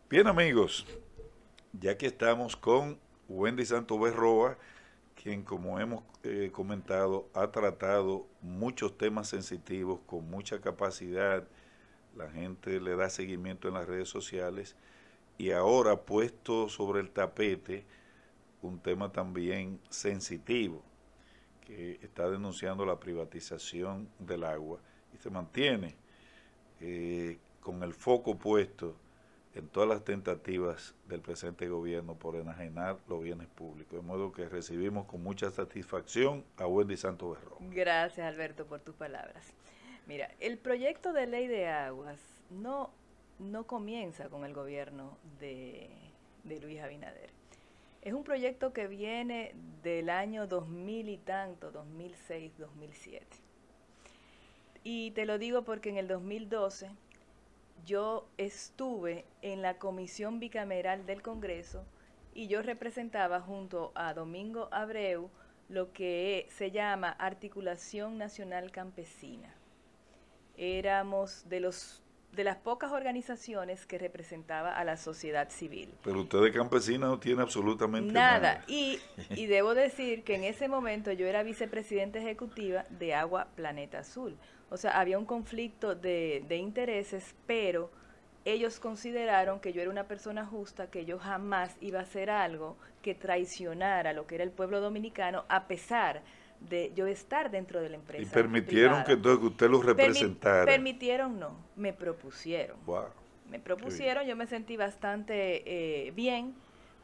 Bien, amigos, ya que estamos con Wendy Santos Berroa, quien, como hemos comentado, ha tratado muchos temas sensitivos con mucha capacidad, la gente le da seguimiento en las redes sociales y ahora ha puesto sobre el tapete un tema también sensitivo, que está denunciando la privatización del agua y se mantiene con el foco puesto en todas las tentativas del presente gobierno por enajenar los bienes públicos. De modo que recibimos con mucha satisfacción a Wendy Santos Berro. Gracias, Alberto, por tus palabras. Mira, el proyecto de ley de aguas no comienza con el gobierno de Luis Abinader. Es un proyecto que viene del año 2000 y tanto, 2006, 2007. Y te lo digo porque en el 2012 yo estuve en la Comisión Bicameral del Congreso y yo representaba junto a Domingo Abreu lo que se llama Articulación Nacional Campesina. Éramos de las pocas organizaciones que representaba a la sociedad civil. Pero usted de campesina no tiene absolutamente nada. Y debo decir que en ese momento yo era vicepresidenta ejecutiva de Agua Planeta Azul. O sea, había un conflicto de intereses, pero ellos consideraron que yo era una persona justa, que yo jamás iba a hacer algo que traicionara lo que era el pueblo dominicano, a pesar de yo estar dentro de la empresa. Y permitieron que entonces usted los representara. Permitieron no, me propusieron. Wow. Me propusieron, yo me sentí bastante bien,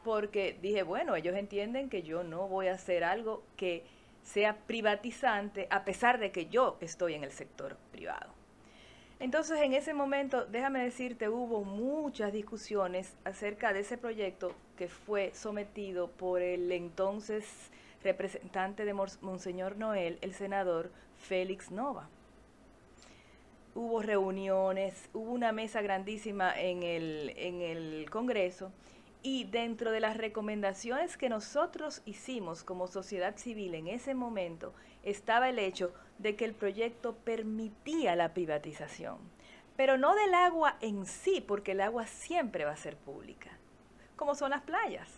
porque dije, bueno, ellos entienden que yo no voy a hacer algo que sea privatizante, a pesar de que yo estoy en el sector privado. Entonces, en ese momento, déjame decirte, hubo muchas discusiones acerca de ese proyecto que fue sometido por el entonces representante de Monseñor Noel, el senador Félix Nova. Hubo reuniones, hubo una mesa grandísima en el Congreso, y dentro de las recomendaciones que nosotros hicimos como sociedad civil en ese momento estaba el hecho de que el proyecto permitía la privatización, pero no del agua en sí, porque el agua siempre va a ser pública, como son las playas.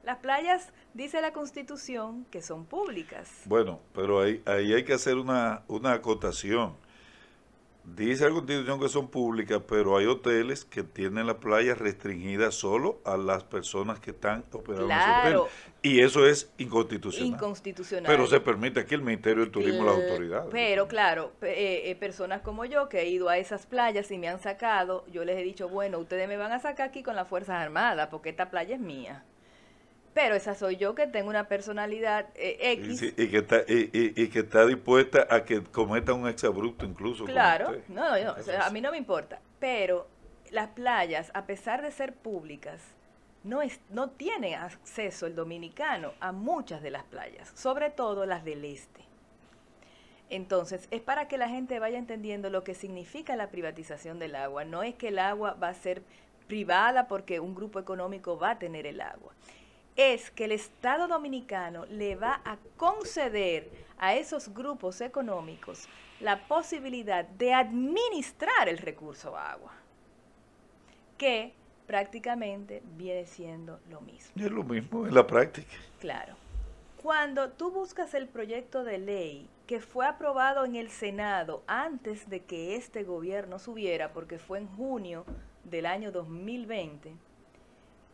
Las playas, dice la Constitución, que son públicas. Bueno, pero ahí hay que hacer una acotación. Dice la Constitución que son públicas, pero hay hoteles que tienen las playas restringidas solo a las personas que están operando ese hotel. Y eso es inconstitucional. Inconstitucional. Pero se permite aquí el Ministerio del Turismo y las autoridades. Pero claro, personas como yo que he ido a esas playas y me han sacado, yo les he dicho, bueno, ustedes me van a sacar aquí con las Fuerzas Armadas porque esta playa es mía. Pero esa soy yo, que tengo una personalidad X. Sí, y que está dispuesta a que cometa un exabrupto incluso. Claro, no, o sea, a mí no me importa. Pero las playas, a pesar de ser públicas, no tiene acceso el dominicano a muchas de las playas, sobre todo las del este. Entonces, es para que la gente vaya entendiendo lo que significa la privatización del agua. No es que el agua va a ser privada porque un grupo económico va a tener el agua. Es que el Estado dominicano le va a conceder a esos grupos económicos la posibilidad de administrar el recurso agua, que prácticamente viene siendo lo mismo. Es lo mismo en la práctica. Claro. Cuando tú buscas el proyecto de ley que fue aprobado en el Senado antes de que este gobierno subiera, porque fue en junio del año 2020,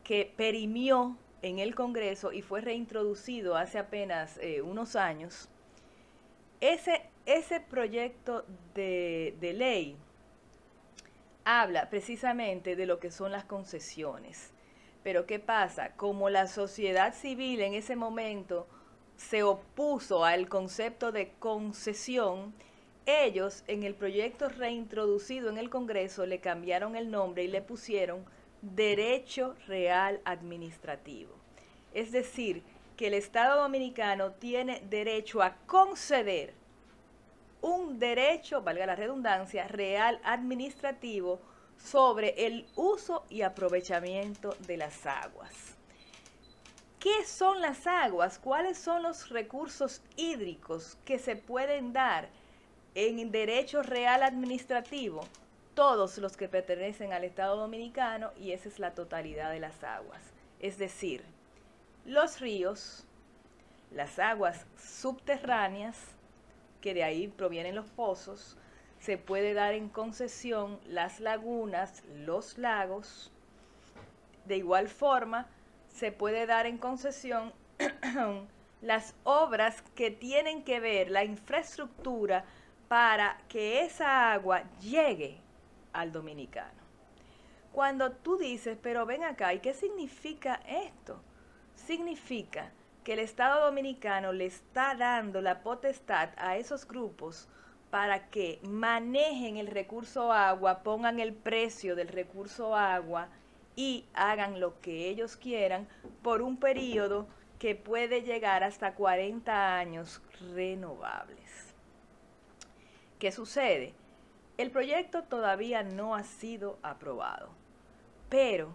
que perimió en el Congreso y fue reintroducido hace apenas unos años, ese proyecto de ley habla precisamente de lo que son las concesiones. Pero ¿qué pasa? Como la sociedad civil en ese momento se opuso al concepto de concesión, ellos en el proyecto reintroducido en el Congreso le cambiaron el nombre y le pusieron Derecho Real Administrativo. Es decir, que el Estado Dominicano tiene derecho a conceder un derecho, valga la redundancia, real administrativo sobre el uso y aprovechamiento de las aguas. ¿Qué son las aguas? ¿Cuáles son los recursos hídricos que se pueden dar en derecho real administrativo? todos los que pertenecen al Estado Dominicano y esa es la totalidad de las aguas. Es decir, los ríos, las aguas subterráneas, que de ahí provienen los pozos, se puede dar en concesión las lagunas, los lagos. De igual forma, se puede dar en concesión las obras que tienen que ver, la infraestructura para que esa agua llegue al dominicano. Cuando tú dices, pero ven acá, ¿y qué significa esto? Significa que el Estado Dominicano le está dando la potestad a esos grupos para que manejen el recurso agua, pongan el precio del recurso agua y hagan lo que ellos quieran por un periodo que puede llegar hasta 40 años renovables. ¿Qué sucede? El proyecto todavía no ha sido aprobado, pero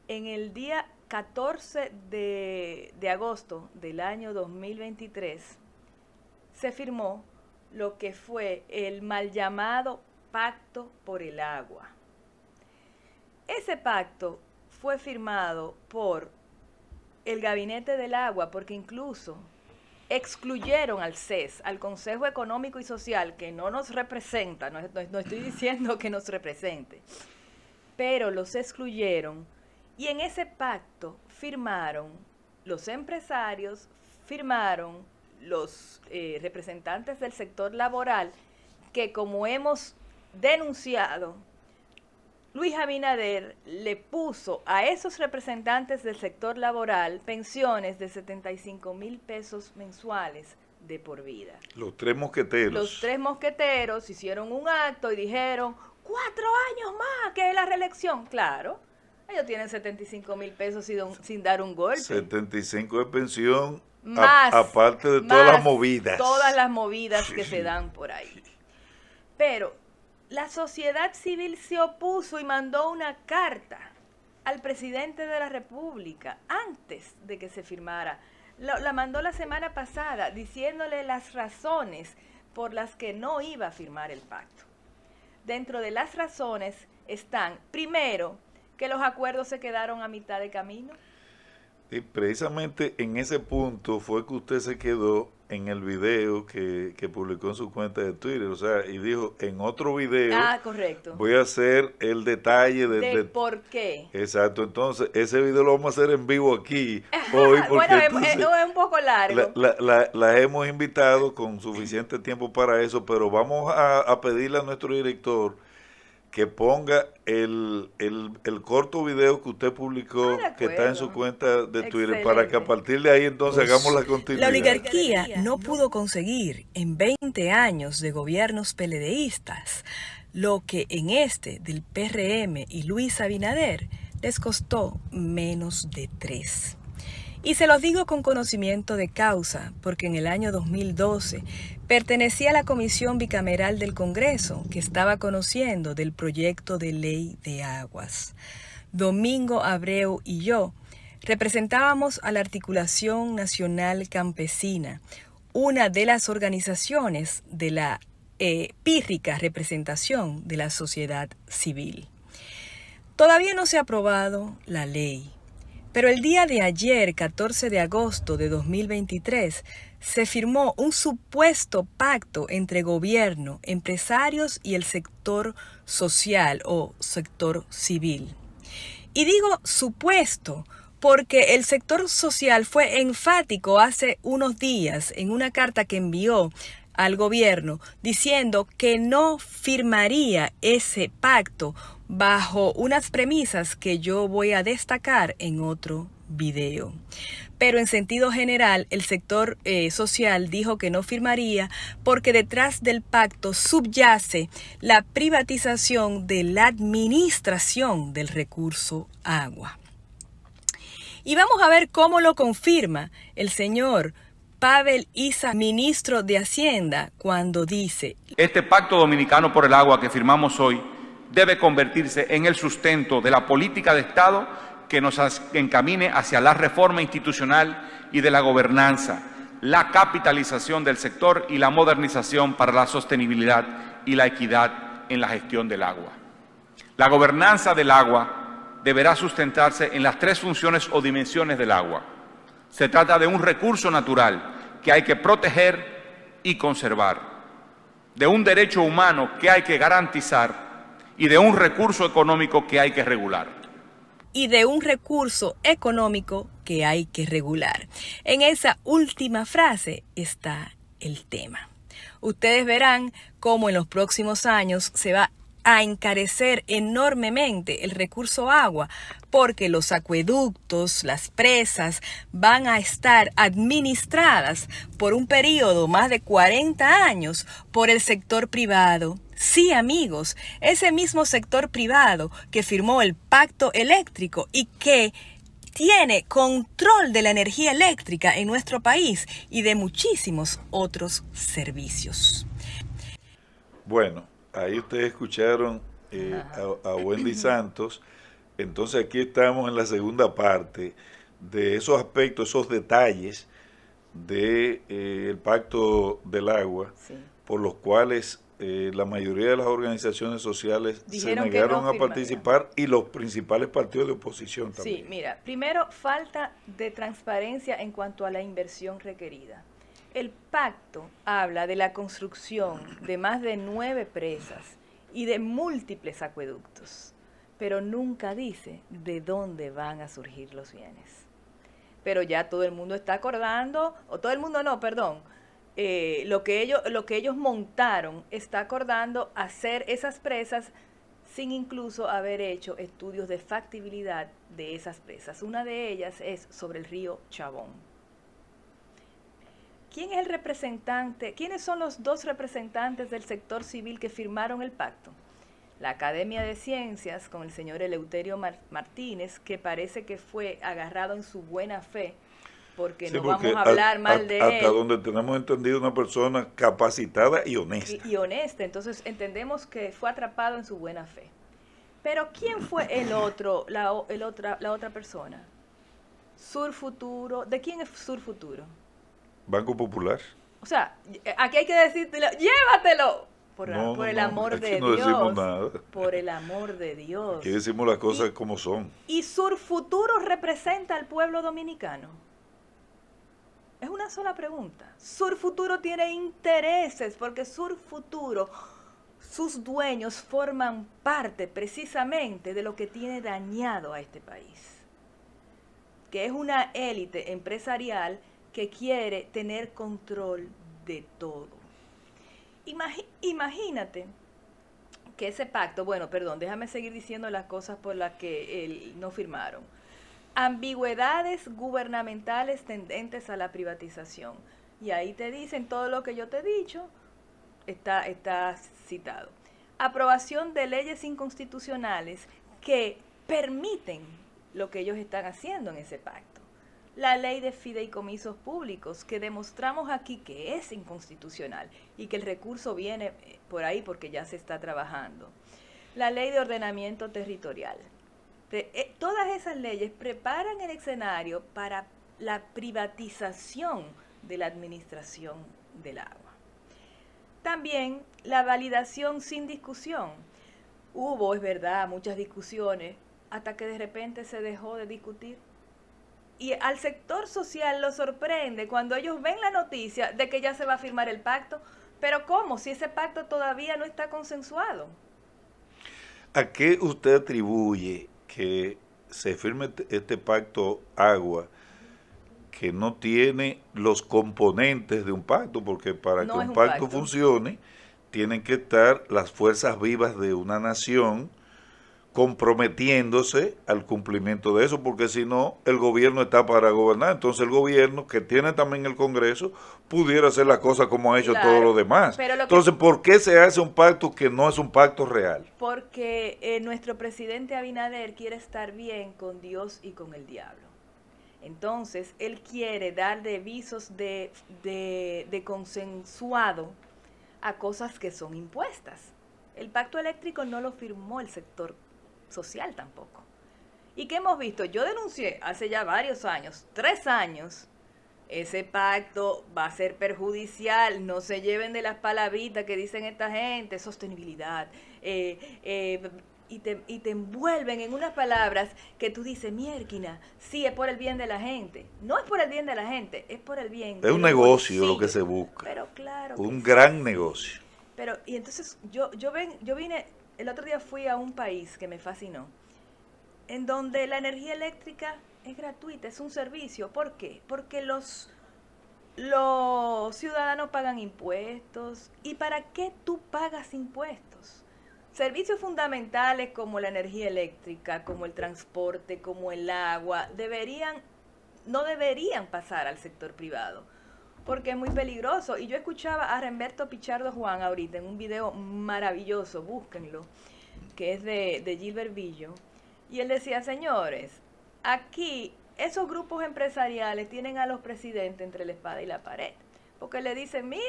en el día 14 de agosto del año 2023 se firmó lo que fue el mal llamado Pacto por el Agua. Ese pacto fue firmado por el Gabinete del Agua, porque incluso excluyeron al CES, al Consejo Económico y Social, que no nos representa, no estoy diciendo que nos represente, pero los excluyeron, y en ese pacto firmaron los empresarios, firmaron los representantes del sector laboral, que como hemos denunciado, Luis Abinader le puso a esos representantes del sector laboral pensiones de 75,000 pesos mensuales de por vida. Los tres mosqueteros. Los tres mosqueteros hicieron un acto y dijeron, 4 años más que la reelección. Claro, ellos tienen 75,000 pesos sin dar un golpe. 75 de pensión. Más, aparte de todas las movidas. Todas las movidas que se dan por ahí. Pero la sociedad civil se opuso y mandó una carta al presidente de la República antes de que se firmara. La mandó la semana pasada diciéndole las razones por las que no iba a firmar el pacto. Dentro de las razones están, primero, que los acuerdos se quedaron a mitad de camino. Y precisamente en ese punto fue que usted se quedó en el video que publicó en su cuenta de Twitter, o sea, y dijo, en otro video correcto, voy a hacer el detalle de por qué. Exacto, entonces ese video lo vamos a hacer en vivo aquí hoy, porque bueno, es un poco largo. La hemos invitado con suficiente tiempo para eso, pero vamos a pedirle a nuestro director que ponga el corto video que usted publicó, que está en su cuenta de Twitter. Excelente. Para que a partir de ahí entonces hagamos la continuidad. La oligarquía no pudo conseguir en 20 años de gobiernos peledeístas lo que en este del PRM y Luis Abinader les costó menos de 3. Y se los digo con conocimiento de causa, porque en el año 2012 pertenecía a la Comisión Bicameral del Congreso, que estaba conociendo del proyecto de ley de aguas. Domingo Abreu y yo representábamos a la Articulación Nacional Campesina, una de las organizaciones de la pírrica representación de la sociedad civil. Todavía no se ha aprobado la ley. Pero el día de ayer, 14 de agosto de 2023, se firmó un supuesto pacto entre gobierno, empresarios y el sector social o sector civil. Y digo supuesto porque el sector social fue enfático hace unos días en una carta que envió al gobierno diciendo que no firmaría ese pacto bajo unas premisas que yo voy a destacar en otro video. Pero en sentido general, el sector social dijo que no firmaría porque detrás del pacto subyace la privatización de la administración del recurso agua. Y vamos a ver cómo lo confirma el señor Pavel Issa, ministro de Hacienda, cuando dice: este pacto dominicano por el agua que firmamos hoy debe convertirse en el sustento de la política de Estado que nos encamine hacia la reforma institucional y de la gobernanza, la capitalización del sector y la modernización para la sostenibilidad y la equidad en la gestión del agua. La gobernanza del agua deberá sustentarse en las tres funciones o dimensiones del agua. Se trata de un recurso natural que hay que proteger y conservar, de un derecho humano que hay que garantizar y de un recurso económico que hay que regular. Y de un recurso económico que hay que regular. En esa última frase está el tema. Ustedes verán cómo en los próximos años se va a encarecer enormemente el recurso agua, porque los acueductos, las presas, van a estar administradas por un periodo más de 40 años por el sector privado. Sí, amigos, ese mismo sector privado que firmó el pacto eléctrico y que tiene control de la energía eléctrica en nuestro país y de muchísimos otros servicios. Bueno, ahí ustedes escucharon a Wendy Santos. Entonces aquí estamos en la segunda parte de esos aspectos, esos detalles del Pacto del Agua, sí, por los cuales la mayoría de las organizaciones sociales dijeron se negaron a participar y los principales partidos de oposición también. Sí, mira, primero falta de transparencia en cuanto a la inversión requerida. El pacto habla de la construcción de más de 9 presas y de múltiples acueductos, pero nunca dice de dónde van a surgir los bienes. Pero ya todo el mundo está acordando, o todo el mundo no, perdón, lo que ellos montaron está acordando hacer esas presas sin incluso haber hecho estudios de factibilidad de esas presas. Una de ellas es sobre el río Chabón. ¿Quién es el representante? ¿Quiénes son los dos representantes del sector civil que firmaron el pacto? La Academia de Ciencias con el señor Eleuterio Martínez, que parece que fue agarrado en su buena fe, porque sí, no vamos a hablar mal de él. Hasta donde tenemos entendido, una persona capacitada y honesta. Y honesta, entonces entendemos que fue atrapado en su buena fe. Pero ¿quién fue el otro, la otra persona? Sur Futuro. ¿De quién es Sur Futuro? Banco Popular. O sea, aquí hay que decírtelo, llévatelo. Por el amor de Dios. Decimos nada. Por el amor de Dios. Aquí decimos las cosas como son. ¿Y Sur Futuro representa al pueblo dominicano? Es una sola pregunta. Sur Futuro tiene intereses porque Sur Futuro, sus dueños forman parte precisamente de lo que tiene dañado a este país, que es una élite empresarial que quiere tener control de todo. Imagínate que ese pacto, bueno, perdón, déjame seguir diciendo las cosas por las que no firmaron. Ambigüedades gubernamentales tendentes a la privatización. Y ahí te dicen todo lo que yo te he dicho, está citado. Aprobación de leyes inconstitucionales que permiten lo que ellos están haciendo en ese pacto. La ley de fideicomisos públicos, que demostramos aquí que es inconstitucional y que el recurso viene por ahí porque ya se está trabajando. La ley de ordenamiento territorial. Todas esas leyes preparan el escenario para la privatización de la administración del agua. También la validación sin discusión. Hubo, es verdad, muchas discusiones hasta que de repente se dejó de discutir. Y al sector social lo sorprende cuando ellos ven la noticia de que ya se va a firmar el pacto. Pero ¿cómo? Si ese pacto todavía no está consensuado. ¿A qué usted atribuye que se firme este pacto agua que no tiene los componentes de un pacto? Porque para que un pacto funcione tienen que estar las fuerzas vivas de una nación comprometiéndose al cumplimiento de eso, porque si no, el gobierno está para gobernar. Entonces el gobierno, que tiene también el Congreso, pudiera hacer las cosas como ha hecho todo lo demás. Entonces, ¿por qué se hace un pacto que no es un pacto real? Porque nuestro presidente Abinader quiere estar bien con Dios y con el diablo. Entonces, él quiere dar de visos de consensuado a cosas que son impuestas. El pacto eléctrico no lo firmó el sector social tampoco. ¿Y qué hemos visto? Yo denuncié hace ya varios años, 3 años, ese pacto va a ser perjudicial, no se lleven de las palabritas que dicen esta gente, sostenibilidad, y te envuelven en unas palabras que tú dices, miérquina, sí, es por el bien de la gente. No es por el bien de la gente, es por el bien Es un negocio lo que se busca. Pero claro que un gran sí. negocio. Pero, y entonces yo vine, el otro día fui a un país que me fascinó, en donde la energía eléctrica es gratuita, es un servicio. ¿Por qué? Porque los ciudadanos pagan impuestos. ¿Y para qué tú pagas impuestos? Servicios fundamentales como la energía eléctrica, como el transporte, como el agua, no deberían pasar al sector privado, porque es muy peligroso. Y yo escuchaba a Remberto Pichardo Juan ahorita en un video maravilloso, búsquenlo, que es de Gilbert Villo, y él decía, señores, aquí esos grupos empresariales tienen a los presidentes entre la espada y la pared, porque le dicen, mira,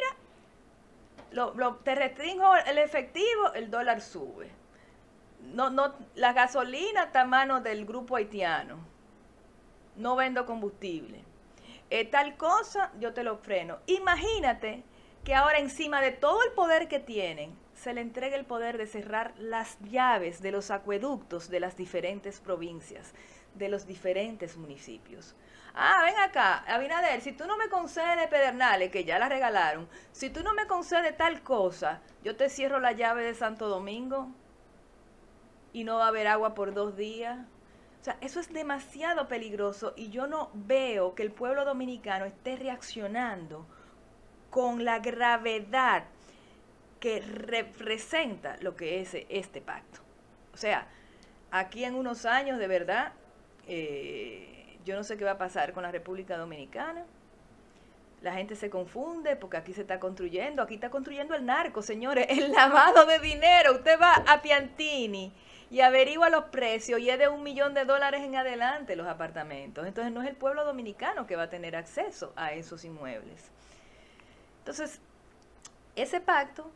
te restringo el efectivo, el dólar sube. La gasolina está a mano del grupo haitiano. No vendo combustible. Tal cosa, yo te lo freno. Imagínate que ahora encima de todo el poder que tienen, se le entregue el poder de cerrar las llaves de los acueductos de las diferentes provincias, de los diferentes municipios. Ven acá, Abinader, si tú no me concedes Pedernales, que ya la regalaron, si tú no me concedes tal cosa, yo te cierro la llave de Santo Domingo y no va a haber agua por 2 días. O sea, eso es demasiado peligroso y yo no veo que el pueblo dominicano esté reaccionando con la gravedad que representa lo que es este pacto. O sea, aquí en unos años, de verdad, yo no sé qué va a pasar con la República Dominicana. La gente se confunde porque aquí se está construyendo el narco, señores, el lavado de dinero. Usted va a Piantini y averigua los precios y es de $1 millón en adelante los apartamentos. Entonces no es el pueblo dominicano que va a tener acceso a esos inmuebles. Entonces, ese pacto,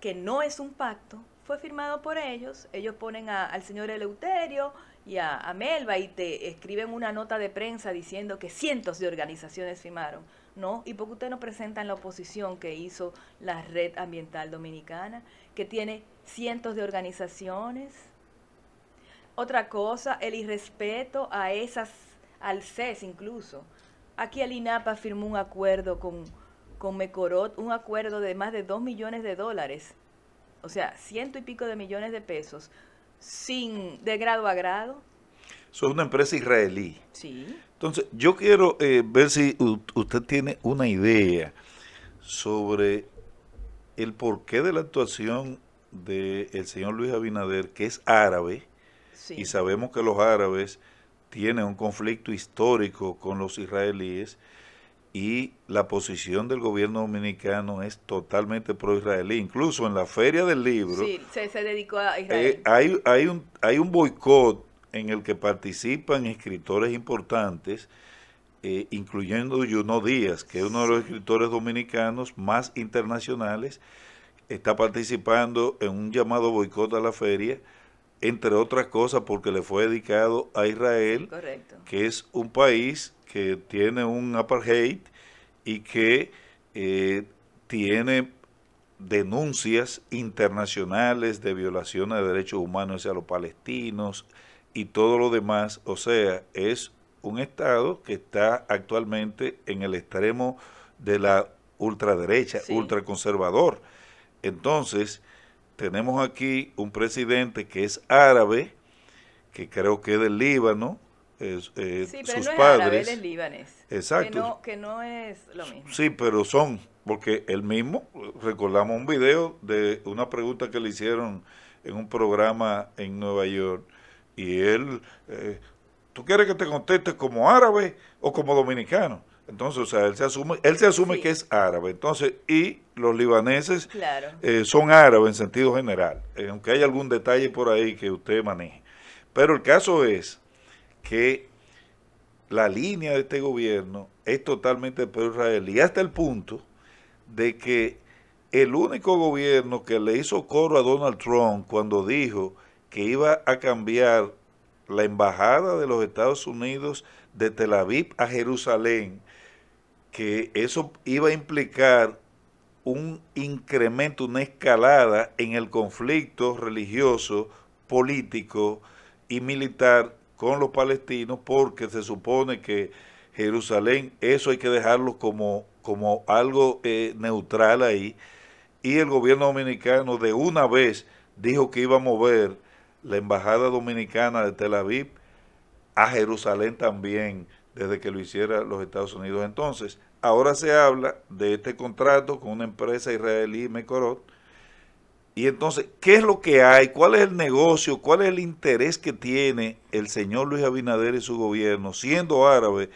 que no es un pacto, fue firmado por ellos. Ellos ponen al señor Eleuterio y a Melba y te escriben una nota de prensa diciendo que cientos de organizaciones firmaron. No, ¿y por qué usted no presenta en la oposición que hizo la Red Ambiental Dominicana, que tiene cientos de organizaciones? Otra cosa, el irrespeto a al CES incluso. Aquí el INAPA firmó un acuerdo con Mecorot, un acuerdo de más de $2 millones, o sea, 100 y pico de millones de pesos, de grado a grado. Eso es una empresa israelí. Sí. Entonces, yo quiero ver si usted tiene una idea sobre el porqué de la actuación del señor Luis Abinader, que es árabe, sí, y sabemos que los árabes tienen un conflicto histórico con los israelíes, y la posición del gobierno dominicano es totalmente pro-israelí. Incluso en la Feria del Libro, sí, se dedicó a Israel. Hay un boicot en el que participan escritores importantes, incluyendo Junot Díaz, que es uno de los escritores dominicanos más internacionales, está participando en un llamado boicot a la feria, entre otras cosas porque le fue dedicado a Israel, correcto, que es un país que tiene un apartheid y que tiene denuncias internacionales de violaciones de derechos humanos hacia los palestinos y todo lo demás. O sea, es un Estado que está actualmente en el extremo de la ultraderecha, sí, ultraconservador. Entonces, tenemos aquí un presidente que es árabe, que creo que es del Líbano, sí, pero sus no es padres. Árabe, él es libanés. Exacto. Que no es lo mismo. Sí, pero son, porque él mismo, recordamos un video de una pregunta que le hicieron en un programa en Nueva York, y él, ¿tú quieres que te conteste como árabe o como dominicano? Entonces, o sea, él se asume sí, que es árabe. Entonces, y los libaneses, claro, son árabes en sentido general, aunque hay algún detalle por ahí que usted maneje. Pero el caso es que la línea de este gobierno es totalmente pro-israelí, hasta el punto de que el único gobierno que le hizo coro a Donald Trump cuando dijo que iba a cambiar la embajada de los Estados Unidos de Tel Aviv a Jerusalén, que eso iba a implicar un incremento, una escalada en el conflicto religioso político y militar con los palestinos, porque se supone que Jerusalén, eso hay que dejarlo como algo neutral ahí, y el gobierno dominicano de una vez dijo que iba a mover la embajada dominicana de Tel Aviv a Jerusalén también, desde que lo hiciera los Estados Unidos. Entonces, ahora se habla de este contrato con una empresa israelí, Mekorot, y entonces, ¿qué es lo que hay? ¿Cuál es el negocio? ¿Cuál es el interés que tiene el señor Luis Abinader y su gobierno, siendo árabe,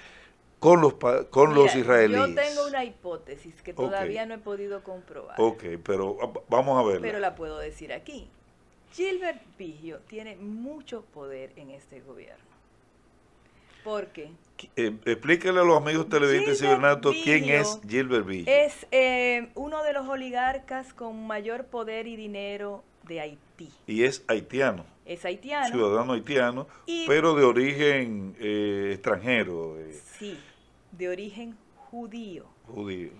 con los israelíes? Yo tengo una hipótesis que todavía no he podido comprobar. Ok, pero vamos a verla. Pero la puedo decir aquí. Gilbert Vigio tiene mucho poder en este gobierno. ¿Por qué? Explíquele a los amigos televidentes cibernatos quién es Gilbert Vigio. Es uno de los oligarcas con mayor poder y dinero de Haití. Y es haitiano. Es haitiano. Ciudadano haitiano, pero de origen extranjero. Sí, de origen judío. Judío.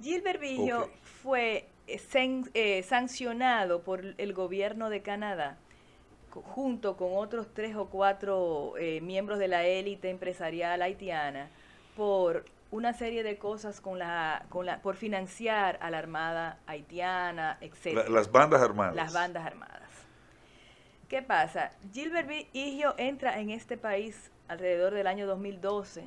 Gilbert Vigio fue sancionado por el gobierno de Canadá, junto con otros 3 o 4 miembros de la élite empresarial haitiana, por una serie de cosas por financiar a la armada haitiana, etc. Las bandas armadas. Las bandas armadas. ¿Qué pasa? Gilbert Vigio entra en este país alrededor del año 2012,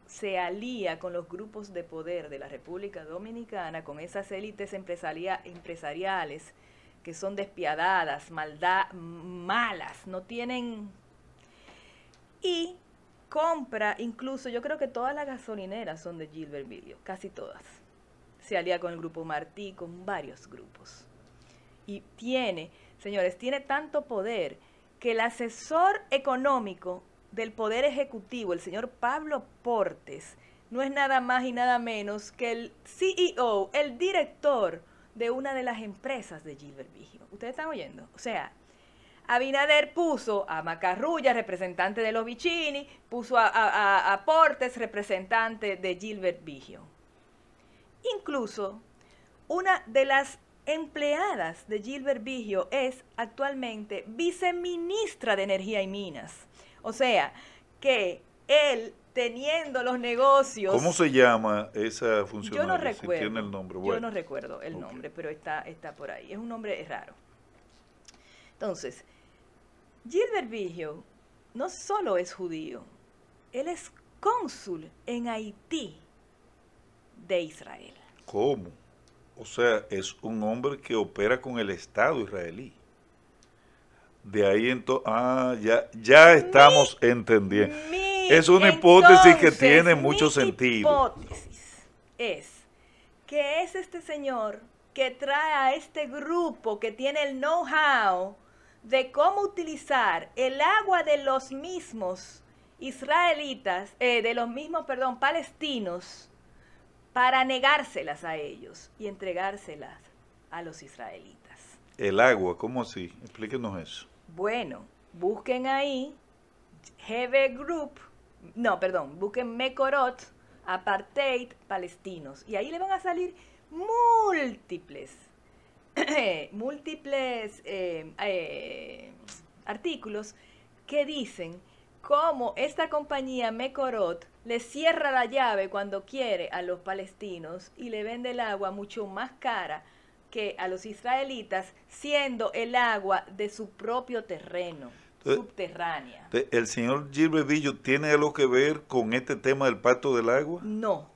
se alía con los grupos de poder de la República Dominicana, con esas élites empresariales que son despiadadas, malas, no tienen... Y compra, incluso yo creo que todas las gasolineras son de Gilbert Vigio, casi todas. Se alía con el grupo Martí, con varios grupos. Y tiene, señores, tiene tanto poder que el asesor económico del Poder Ejecutivo, el señor Pablo Portes, no es nada más y nada menos que el CEO, el director de una de las empresas de Gilbert Vigio. ¿Ustedes están oyendo? O sea, Abinader puso a Macarrulla, representante de los Vicini, puso a Portes, representante de Gilbert Vigio. Incluso, una de las empleadas de Gilbert Vigio es actualmente viceministra de Energía y Minas. O sea, que él, teniendo los negocios... ¿Cómo se llama esa funcionaria? Yo no recuerdo. Si tiene el nombre. Bueno. Yo no recuerdo el nombre, pero está por ahí. Es un nombre raro. Entonces, Gilbert Vigio no solo es judío, él es cónsul en Haití de Israel. ¿Cómo? O sea, es un hombre que opera con el Estado israelí. De ahí entonces, ya estamos entendiendo. Es una hipótesis que tiene mucho sentido. Mi hipótesis es que es este señor que trae a este grupo que tiene el know-how de cómo utilizar el agua de los mismos israelitas, palestinos, para negárselas a ellos y entregárselas a los israelitas. El agua, ¿cómo así? Explíquenos eso. Bueno, busquen ahí busquen Mekorot, apartheid, palestinos, y ahí le van a salir múltiples artículos que dicen cómo esta compañía Mekorot le cierra la llave cuando quiere a los palestinos y le vende el agua mucho más cara que a los israelitas, siendo el agua de su propio terreno, subterránea. ¿El señor Gilbert Vigio tiene algo que ver con este tema del pacto del agua? No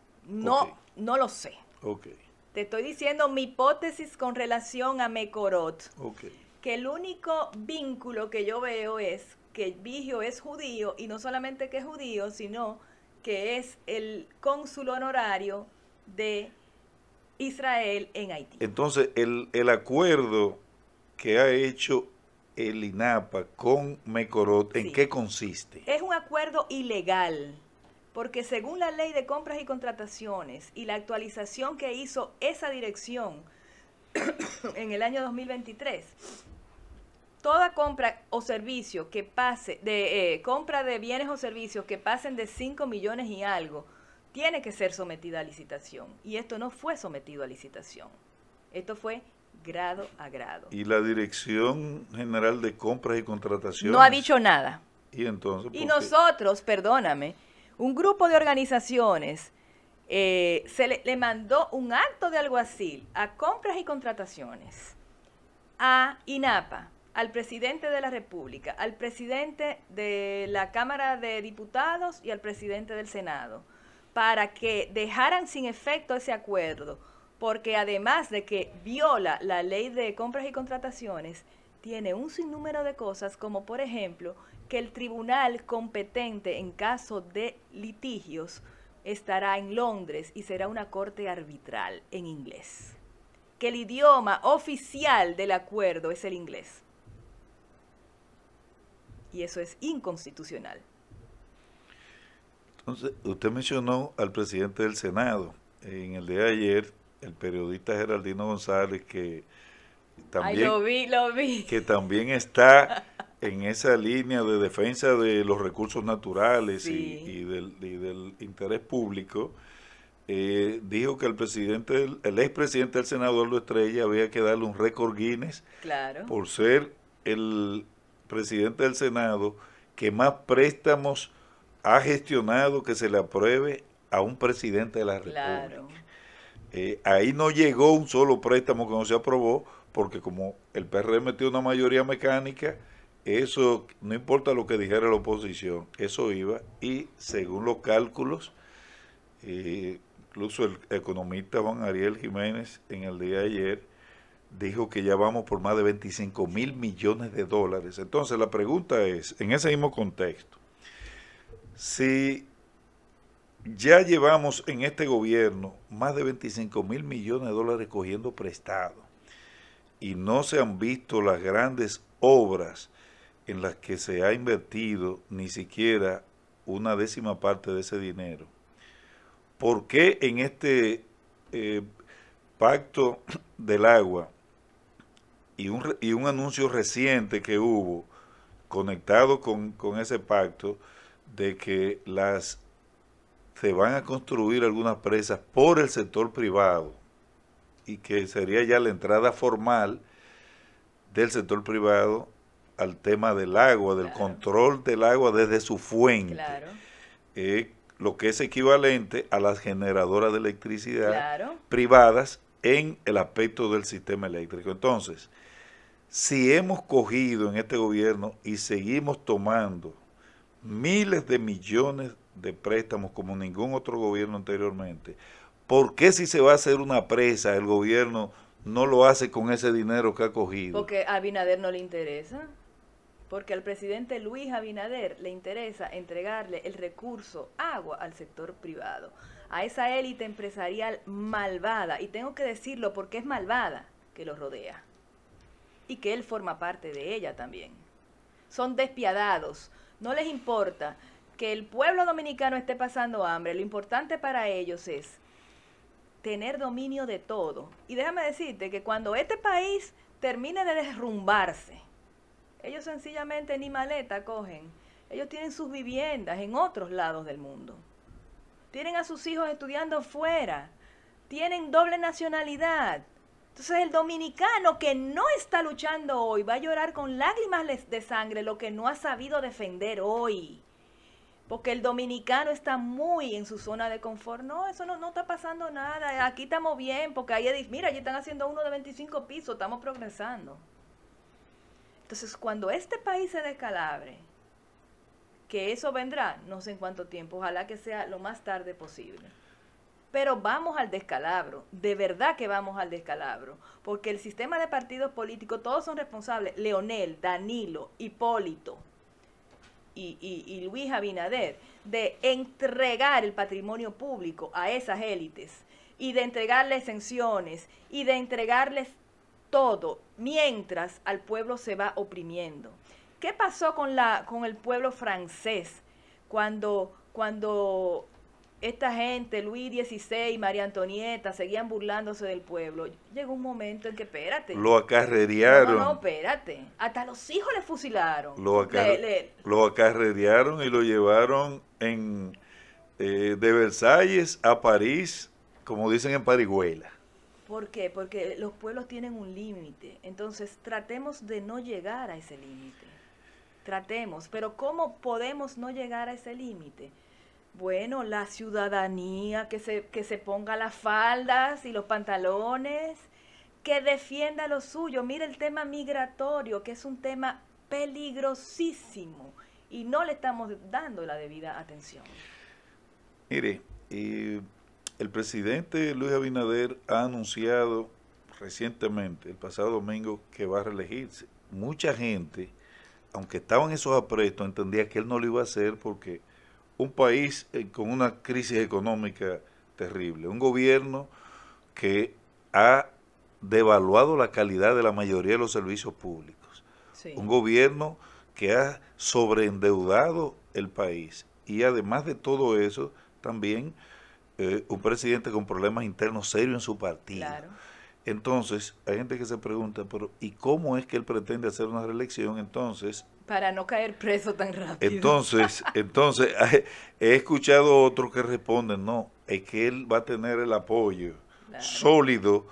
lo sé. Okay. Te estoy diciendo mi hipótesis con relación a Mekorot. Okay. Que el único vínculo que yo veo es que Vigio es judío, y no solamente que es judío, sino que es el cónsul honorario de Israel en Haití. Entonces, el acuerdo que ha hecho el INAPA con Mekorot, ¿en qué consiste? Es un acuerdo ilegal, porque según la ley de compras y contrataciones y la actualización que hizo esa dirección en el año 2023, toda compra o servicio que pase, compra de bienes o servicios que pasen de 5 millones y algo, tiene que ser sometida a licitación. Y esto no fue sometido a licitación. Esto fue grado a grado. Y la Dirección General de Compras y Contrataciones no ha dicho nada. Y entonces, y nosotros, perdóname, un grupo de organizaciones le mandó un acto de alguacil a Compras y Contrataciones, a INAPA, al presidente de la República, al presidente de la Cámara de Diputados y al presidente del Senado, para que dejaran sin efecto ese acuerdo, porque además de que viola la ley de compras y contrataciones, tiene un sinnúmero de cosas, como por ejemplo, que el tribunal competente en caso de litigios estará en Londres y será una corte arbitral en inglés. Que el idioma oficial del acuerdo es el inglés. Y eso es inconstitucional. Entonces, usted mencionó al presidente del Senado. En el día de ayer, el periodista Geraldino González, que también, lo vi. Que también está en esa línea de defensa de los recursos naturales, sí, y del interés público, dijo que el expresidente del Senado, Eduardo Estrella, había que darle un récord Guinness, claro, por ser el presidente del Senado que más préstamos ha gestionado que se le apruebe a un presidente de la República. Claro. Ahí no llegó un solo préstamo que no se aprobó, porque como el PRM metió una mayoría mecánica, eso, no importa lo que dijera la oposición, eso iba, y según los cálculos, incluso el economista Juan Ariel Jiménez en el día de ayer dijo que ya vamos por más de 25,000 millones de dólares. Entonces la pregunta es, en ese mismo contexto, si ya llevamos en este gobierno más de 25,000 millones de dólares cogiendo prestado y no se han visto las grandes obras en las que se ha invertido ni siquiera una décima parte de ese dinero, ¿por qué en este pacto del agua y un anuncio reciente que hubo conectado con ese pacto de que se van a construir algunas presas por el sector privado y que sería ya la entrada formal del sector privado al tema del agua, del control del agua desde su fuente, lo que es equivalente a las generadoras de electricidad privadas en el aspecto del sistema eléctrico? Entonces, si hemos cogido en este gobierno y seguimos tomando miles de millones de préstamos como ningún otro gobierno anteriormente, ¿por qué si se va a hacer una presa el gobierno no lo hace con ese dinero que ha cogido? Porque a Abinader no le interesa. Porque al presidente Luis Abinader le interesa entregarle el recurso agua al sector privado, a esa élite empresarial malvada, y tengo que decirlo porque es malvada, que lo rodea, y que él forma parte de ella también. Son despiadados, no les importa que el pueblo dominicano esté pasando hambre, lo importante para ellos es tener dominio de todo. Y déjame decirte que cuando este país termine de derrumbarse, ellos sencillamente ni maleta cogen. Ellos tienen sus viviendas en otros lados del mundo. Tienen a sus hijos estudiando fuera. Tienen doble nacionalidad. Entonces el dominicano que no está luchando hoy va a llorar con lágrimas de sangre lo que no ha sabido defender hoy. Porque el dominicano está muy en su zona de confort. No, eso no está pasando nada. Aquí estamos bien, porque mira, allí están haciendo uno de 25 pisos, estamos progresando. Entonces, cuando este país se descalabre, que eso vendrá, no sé en cuánto tiempo, ojalá que sea lo más tarde posible. Pero vamos al descalabro, de verdad que vamos al descalabro, porque el sistema de partidos políticos, todos son responsables, Leonel, Danilo, Hipólito y Luis Abinader, de entregar el patrimonio público a esas élites y de entregarles exenciones y de entregarles todo, mientras al pueblo se va oprimiendo. ¿Qué pasó con el pueblo francés cuando esta gente, Luis XVI, María Antonieta, seguían burlándose del pueblo? Llegó un momento en que, espérate. Lo acarrerearon. No, espérate. Hasta los hijos le fusilaron. Lo acarrerearon y lo llevaron de Versalles a París, como dicen en Parihuela. ¿Por qué? Porque los pueblos tienen un límite. Entonces, tratemos de no llegar a ese límite. Tratemos. Pero ¿cómo podemos no llegar a ese límite? Bueno, la ciudadanía que se ponga las faldas y los pantalones, que defienda lo suyo. Mira el tema migratorio, que es un tema peligrosísimo y no le estamos dando la debida atención. Mire, el presidente Luis Abinader ha anunciado recientemente, el pasado domingo, que va a reelegirse. Mucha gente, aunque estaban esos aprestos, entendía que él no lo iba a hacer porque un país con una crisis económica terrible, un gobierno que ha devaluado la calidad de la mayoría de los servicios públicos, sí. Un gobierno que ha sobreendeudado el país y además de todo eso, también un presidente con problemas internos serios en su partido. Claro. Entonces, hay gente que se pregunta, pero ¿y cómo es que él pretende hacer una reelección? Entonces, para no caer preso tan rápido. Entonces he escuchado otros que responden, no, es que él va a tener el apoyo sólido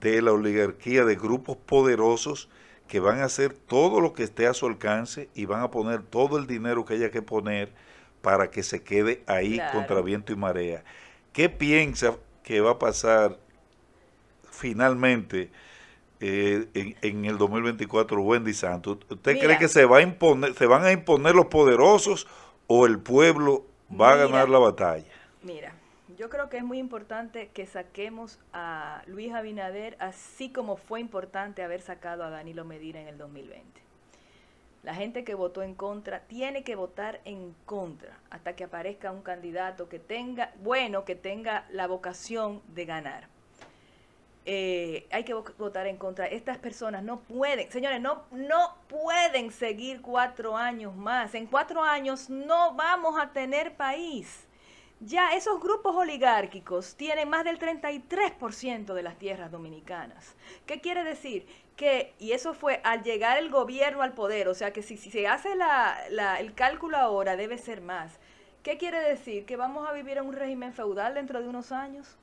de la oligarquía, de grupos poderosos que van a hacer todo lo que esté a su alcance y van a poner todo el dinero que haya que poner para que se quede ahí contra viento y marea. ¿Qué piensa que va a pasar finalmente en el 2024, Wendy Santos? ¿Usted cree que se van a imponer los poderosos o el pueblo va a ganar la batalla? Mira, yo creo que es muy importante que saquemos a Luis Abinader, así como fue importante haber sacado a Danilo Medina en el 2020. La gente que votó en contra tiene que votar en contra hasta que aparezca un candidato que tenga la vocación de ganar. Hay que votar en contra. Estas personas no pueden, señores, no pueden seguir 4 años más. En 4 años no vamos a tener país. Ya esos grupos oligárquicos tienen más del 33% de las tierras dominicanas. ¿Qué quiere decir? Y eso fue al llegar el gobierno al poder, o sea que si se hace el cálculo ahora debe ser más. ¿Qué quiere decir? ¿Que vamos a vivir en un régimen feudal dentro de unos años?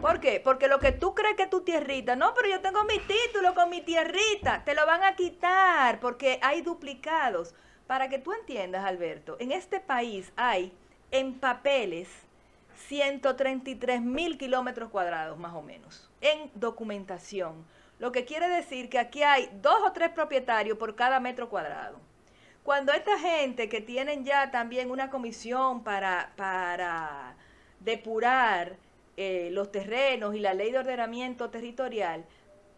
¿Por qué? Porque lo que tú crees que es tu tierrita, no, pero yo tengo mi título con mi tierrita, te lo van a quitar porque hay duplicados. Para que tú entiendas, Alberto, en este país hay en papeles 133.000 kilómetros cuadrados más o menos, en documentación. Lo que quiere decir que aquí hay 2 o 3 propietarios por cada metro cuadrado. Cuando esta gente que tienen ya también una comisión para depurar los terrenos y la ley de ordenamiento territorial,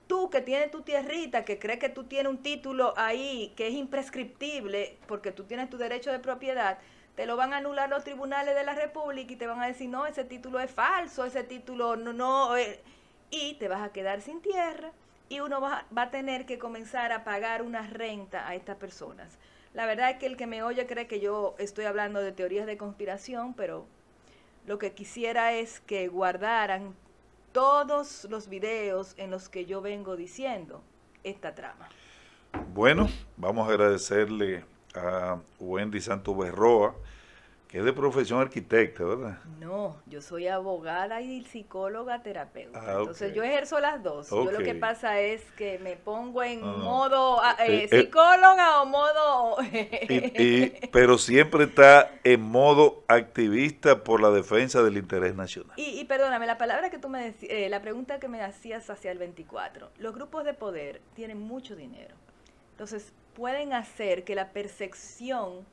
tú que tienes tu tierrita, que crees que tú tienes un título ahí que es imprescriptible porque tú tienes tu derecho de propiedad, te lo van a anular los tribunales de la República y te van a decir, no, ese título es falso, ese título y te vas a quedar sin tierra y uno va a tener que comenzar a pagar una renta a estas personas. La verdad es que el que me oye cree que yo estoy hablando de teorías de conspiración, pero lo que quisiera es que guardaran todos los videos en los que yo vengo diciendo esta trama. Bueno, vamos a agradecerle a Wendy Santos Berroa, que es de profesión arquitecta, ¿verdad? No, yo soy abogada y psicóloga terapeuta. Entonces yo ejerzo las dos. Yo lo que pasa es que me pongo en modo psicóloga o modo... pero siempre está en modo activista por la defensa del interés nacional. Y perdóname, la palabra que tú me decías, la pregunta que me hacías hacia el 24. Los grupos de poder tienen mucho dinero. Entonces pueden hacer que la percepción...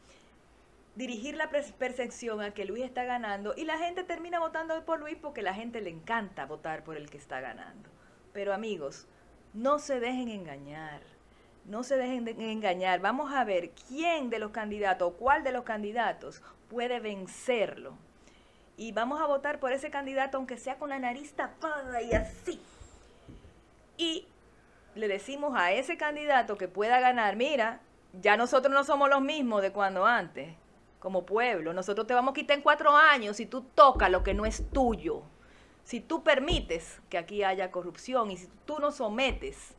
dirigir la percepción a que Luis está ganando y la gente termina votando por Luis porque a la gente le encanta votar por el que está ganando. Pero amigos, no se dejen engañar, no se dejen engañar. Vamos a ver quién de los candidatos o cuál de los candidatos puede vencerlo. Y vamos a votar por ese candidato aunque sea con la nariz tapada y así. Y le decimos a ese candidato que pueda ganar, mira, ya nosotros no somos los mismos de cuando antes. Como pueblo, nosotros te vamos a quitar en 4 años si tú tocas lo que no es tuyo, si tú permites que aquí haya corrupción y si tú no sometes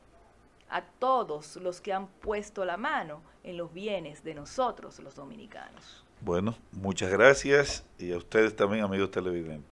a todos los que han puesto la mano en los bienes de nosotros los dominicanos. Bueno, muchas gracias y a ustedes también, amigos televidentes.